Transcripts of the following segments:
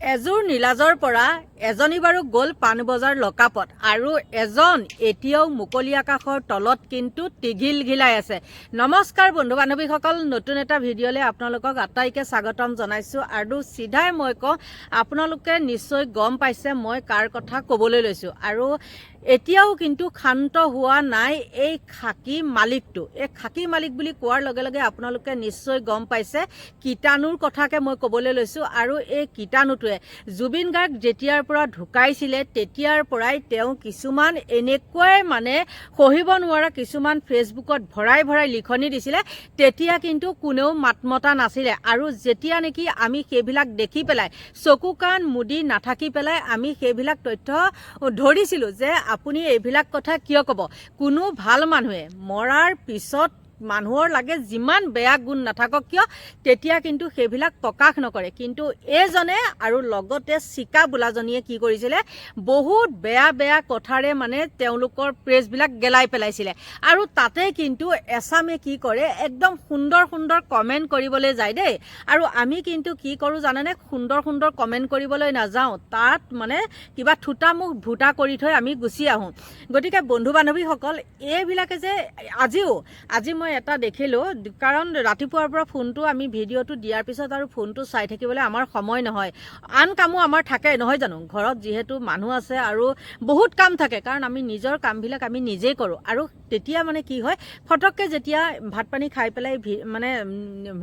এজোৰ নীলাজৰ পৰা এজনী বাৰু গ'ল পাণবজাৰ লকাপত আৰু এজন এতিয়াও মুকলি আকাশৰ তলত কিন্তু টিঘিলঘিলাই আছে। নমস্কাৰ বন্ধু বান্ধৱীসকল, নতুন এটা ভিডিঅ'লৈ আপোনালোকক আটাইকে স্বাগতম জনাইছোঁ আৰু চিধাই মই কওঁ আপোনালোকে নিশ্চয় গম পাইছে মই কাৰ কথা ক'বলৈ লৈছোঁ। আৰু এতিয়াও কিন্তু ক্ষান্ত হোৱা নাই এই খাকী মালিকটো। এই খাকী মালিক বুলি কোৱাৰ লগে লগে আপোনালোকে নিশ্চয় গম পাইছে কীটাণুৰ কথাকে মই ক'বলৈ লৈছোঁ। আৰু এই কীটাণুটোৱে জুবিন গাৰ্গ যেতিয়াৰ পৰা ঢুকাইছিলে তেতিয়াৰ পৰাই তেওঁ কিছুমান এনেকুৱাই মানে সহিব নোৱাৰা কিছুমান ফেচবুকত ভৰাই ভৰাই লিখনি দিছিলে। তেতিয়া কিন্তু কোনেও মাতমতা নাছিলে আৰু যেতিয়া নেকি আমি সেইবিলাক দেখি পেলাই চকু কাণ মুদি নাথাকি পেলাই আমি সেইবিলাক তথ্য ধৰিছিলোঁ যে আপুনি এইবিলাক কথা কিয় ক'ব। কোনো ভাল মানুহে মৰাৰ পিছত মানুহৰ লাগে যিমান বেয়া গুণ নাথাকক কিয় তেতিয়া কিন্তু সেইবিলাক প্ৰকাশ নকৰে। কিন্তু এইজনে আৰু লগতে চিকা বোলাজনীয়ে কি কৰিছিলে, বহুত বেয়া বেয়া কথাৰে মানে তেওঁলোকৰ প্ৰেছবিলাক গেলাই পেলাইছিলে। আৰু তাতে কিন্তু এছামে কি কৰে, একদম সুন্দৰ সুন্দৰ কমেণ্ট কৰিবলৈ যায় দেই। আৰু আমি কিন্তু কি কৰোঁ জানেনে, সুন্দৰ সুন্দৰ কমেণ্ট কৰিবলৈ নাযাওঁ, তাত মানে কিবা থোটা মুখ ভুটা কৰি থৈ আমি গুচি আহোঁ। গতিকে বন্ধু বান্ধৱীসকল, এইবিলাকে যে আজি মই এটা দেখিলোঁ, কাৰণ ৰাতিপুৱাৰ পৰা ফোনটো আমি ভিডিঅ'টো দিয়াৰ পিছত আৰু ফোনটো চাই থাকিবলৈ আমাৰ সময় নহয়। আন কামো আমাৰ থাকে নহয় জানো, ঘৰত যিহেতু মানুহ আছে আৰু বহুত কাম থাকে, কাৰণ আমি নিজৰ কামবিলাক আমি নিজেই কৰোঁ। আৰু তেতিয়া মানে কি হয়, ফটককৈ যেতিয়া ভাত পানী খাই পেলাই মানে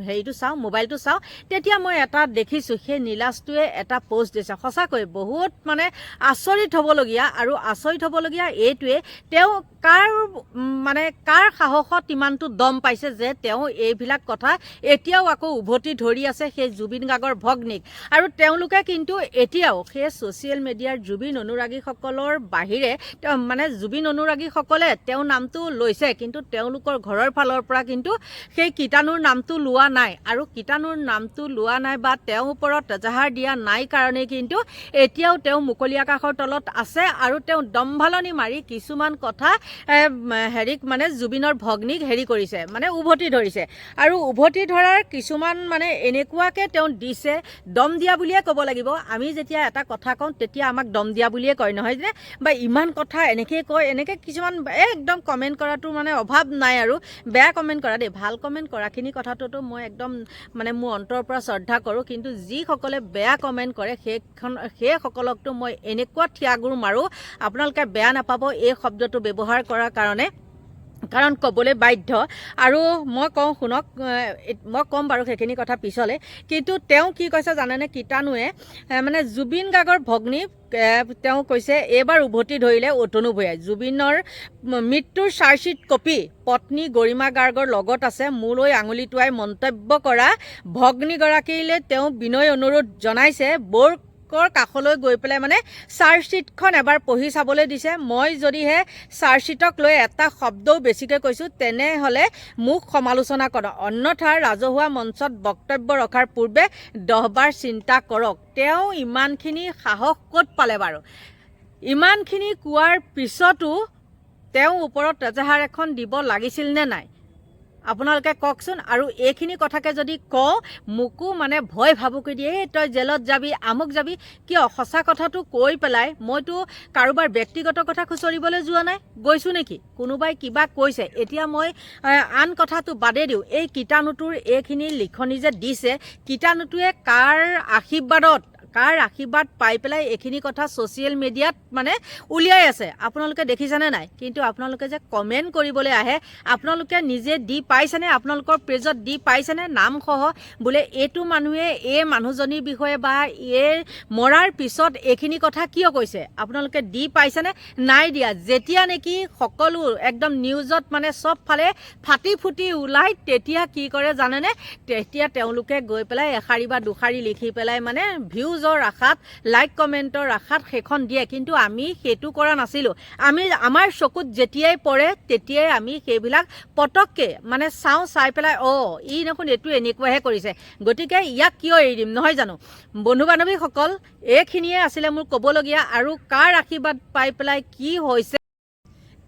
হেৰিটো চাওঁ, মোবাইলটো চাওঁ, তেতিয়া মই এটা দেখিছোঁ, সেই নীলাজটোৱে এটা পোষ্ট দিছে। সঁচাকৈ বহুত মানে আচৰিত হ'বলগীয়া। আৰু আচৰিত হ'বলগীয়া এইটোৱে, তেওঁ কাৰ সাহসত ইমানটো দম পাইছে যে তেওঁ এইবিলাক কথা এতিয়াও আকৌ উভতি ধৰি আছে সেই জুবিন গাৰ্গৰ ভগ্নীক। আৰু তেওঁলোকে কিন্তু এতিয়াও সেই ছ'চিয়েল মিডিয়াৰ জুবিন অনুৰাগীসকলৰ বাহিৰে মানে জুবিন অনুৰাগীসকলে তেওঁৰ নামটো লৈছে, কিন্তু তেওঁলোকৰ ঘৰৰ ফালৰ পৰা কিন্তু সেই কীটাণুৰ নামটো লোৱা নাই। আৰু কীটাণুৰ নামটো লোৱা নাই বা তেওঁৰ ওপৰত এজাহাৰ দিয়া নাই কাৰণেই কিন্তু এতিয়াও তেওঁ মুকলি আকাশৰ তলত আছে। আৰু তেওঁ দম্ভালনি মাৰি কিছুমান কথা হেৰিক মানে জুবিনৰ ভগ্নীক হেৰি কৰিছে, মানে উভতি ধৰিছে। আৰু উভতি ধৰাৰ কিছুমান মানে এনেকুৱাকৈ তেওঁ দিছে, দম দিয়া বুলিয়ে ক'ব লাগিব। আমি যেতিয়া এটা কথা কওঁ তেতিয়া আমাক দম দিয়া বুলিয়ে কয় নহয় যে, বা ইমান কথা এনেকৈ কয়, এনেকৈ কিছুমান একদম কমেণ্ট কৰাটো মানে অভাৱ নাই। আৰু বেয়া কমেণ্ট কৰা দেই, ভাল কমেণ্ট কৰাখিনি কথাটোতো মই একদম মানে মোৰ অন্তৰৰ পৰা শ্ৰদ্ধা কৰোঁ। কিন্তু যিসকলে বেয়া কমেণ্ট কৰে সেইসকলকতো মই এনেকুৱা থিয়াগুৰ মাৰোঁ, আপোনালোকে বেয়া নাপাব এই শব্দটো ব্যৱহাৰ কৰাৰ কাৰণে, কাৰণ ক'বলৈ বাধ্য। আৰু মই কওঁ শুনক, মই ক'ম বাৰু সেইখিনি কথা পিছলৈ। কিন্তু তেওঁ কি কৈছে জানেনে, কীটাণুৱে মানে জুবিন গাৰ্গৰ ভগ্নী তেওঁ কৈছে এইবাৰ উভতি ধৰিলে অতনু ভূঞাই। জুবিনৰ মৃত্যুৰ চাৰ্জশ্বীট কপি পত্নী গৰিমা গাৰ্গৰ লগত আছে, মোলৈ আঙুলি টোৱাই মন্তব্য কৰা ভগ্নীগৰাকীলৈ তেওঁ বিনয় অনুৰোধ জনাইছে, কাষলৈ গৈ পেলাই মানে চাৰ্জশ্বীটখন এবাৰ পঢ়ি চাবলৈ দিছে। মই যদিহে চাৰ্জশ্বীটক লৈ এটা শব্দও বেছিকৈ কৈছোঁ তেনেহ'লে মোক সমালোচনা কৰক, অন্যথা ৰাজহুৱা মঞ্চত বক্তব্য ৰখাৰ পূৰ্বে 10 বাৰ চিন্তা কৰক। তেওঁ ইমানখিনি সাহস ক'ত পালে বাৰু? ইমানখিনি কোৱাৰ পিছতো তেওঁ ওপৰত এজাহাৰ এখন দিব লাগিছিল নে নাই আপোনালোকে কওকচোন। আৰু এইখিনি কথাকে যদি কওঁ, মোকো মানে ভয় ভাবুকি দিয়ে, তই জেলত যাবি, আমুক যাবি। কিয়? সঁচা কথাটো কৈ পেলাই মইতো কাৰোবাৰ ব্যক্তিগত কথা খুচৰিবলৈ যোৱা নাই, গৈছোঁ নেকি? কোনোবাই কিবা কৈছে, এতিয়া মই আন কথাটো বাদেই দিওঁ, এই কীটাণুটোৰ এইখিনি লিখনি যে দিছে, কীটাণুটোৱে কাৰ আশীৰ্বাদ পাই পেলাই এইখিনি কথা ছ'চিয়েল মিডিয়াত মানে উলিয়াই আছে আপোনালোকে দেখিছেনে নাই? কিন্তু আপোনালোকে যে কমেণ্ট কৰিবলৈ আহে, আপোনালোকে নিজে দি পাইছেনে? আপোনালোকৰ পেজত দি পাইছেনে নামসহ, বোলে এইটো মানুহে এই মানুহজনীৰ বিষয়ে বা এই মৰাৰ পিছত এইখিনি কথা কিয় কৈছে? আপোনালোকে দি পাইছেনে? নাই দিয়া। যেতিয়া নেকি সকলো একদম নিউজত মানে চব ফালে ফাটি ফুটি ওলায়, তেতিয়া কি কৰে জানেনে? তেতিয়া তেওঁলোকে গৈ পেলাই এশাৰী বা দুশাৰী লিখি পেলাই মানে ভিউজৰ আশাত, লাইক কমেণ্টৰ আশাত সেইখন দিয়ে। কিন্তু আমি সেইটো কৰা নাছিলোঁ। আমাৰ চকুত যেতিয়াই পৰে তেতিয়াই আমি সেইবিলাক পটককৈ মানে চাই পেলাই ই দেখোন এইটো এনেকুৱাহে কৰিছে, গতিকে ইয়াক কিয় এৰি দিম, নহয় জানো? বন্ধু বান্ধৱীসকল, এইখিনিয়ে আছিলে মোৰ ক'বলগীয়া। আৰু কাৰ আশীৰ্বাদ পাই পেলাই কি হৈছে,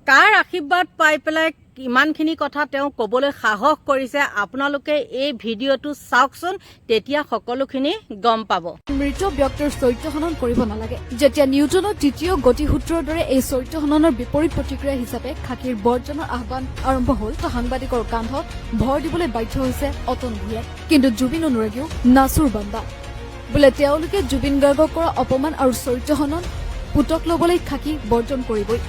কাৰ আশীৰ্বাদ পাই পেলাই ইমানখিনি কথা তেওঁ ক'বলৈ সাহস কৰিছে আপোনালোকে এই ভিডিঅ'টো চাওকচোন তেতিয়া সকলোখিনি গম পাব মৃত ব্যক্তিৰ চৰিত্ৰ হনন কৰিব নালাগে যেতিয়া নিউটনৰ তৃতীয় গতিসূত্ৰৰ দৰে এই চৰিত্ৰ হননৰ বিপৰীত প্ৰতিক্ৰিয়া হিচাপে খাকীৰ বৰ্জনৰ আহ্বান আৰম্ভ হ'ল তো সাংবাদিকৰ কান্ধত ভৰ দিবলৈ বাধ্য হৈছে অতন ভূঞাই কিন্তু জুবিন অনুৰাগীও নাচুৰ বান্দা বোলে তেওঁলোকে জুবিন গাৰ্গক কৰা অপমান আৰু চৰিত্ৰ হনন পুতক ল'বলৈ খাকী বৰ্জন কৰিবই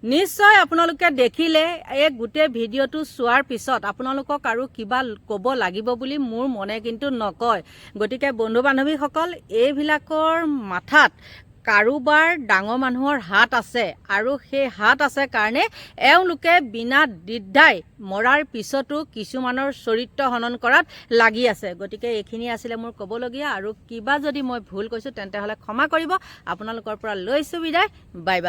নিশ্চয় আপোনালোকে দেখিলে এই গোটেই ভিডিঅ'টো চোৱাৰ পিছত আপোনালোকক আৰু কিবা ক'ব লাগিব বুলি মোৰ মনে কিন্তু নকয় গতিকে বন্ধু বান্ধৱীসকল এইবিলাকৰ মাথাত কাৰোবাৰ ডাঙৰ মানুহৰ হাত আছে আৰু সেই হাত আছে কাৰণে এওঁলোকে বিনা দ্বিধাই মৰাৰ পিছতো কিছুমানৰ চৰিত্ৰ হনন কৰাত লাগি আছে গতিকে এইখিনি আছিলে মোৰ ক'বলগীয়া আৰু কিবা যদি মই ভুল কৈছোঁ তেন্তে হ'লে ক্ষমা কৰিব আপোনালোকৰ পৰা লৈছোঁ বিদায় বাই বাই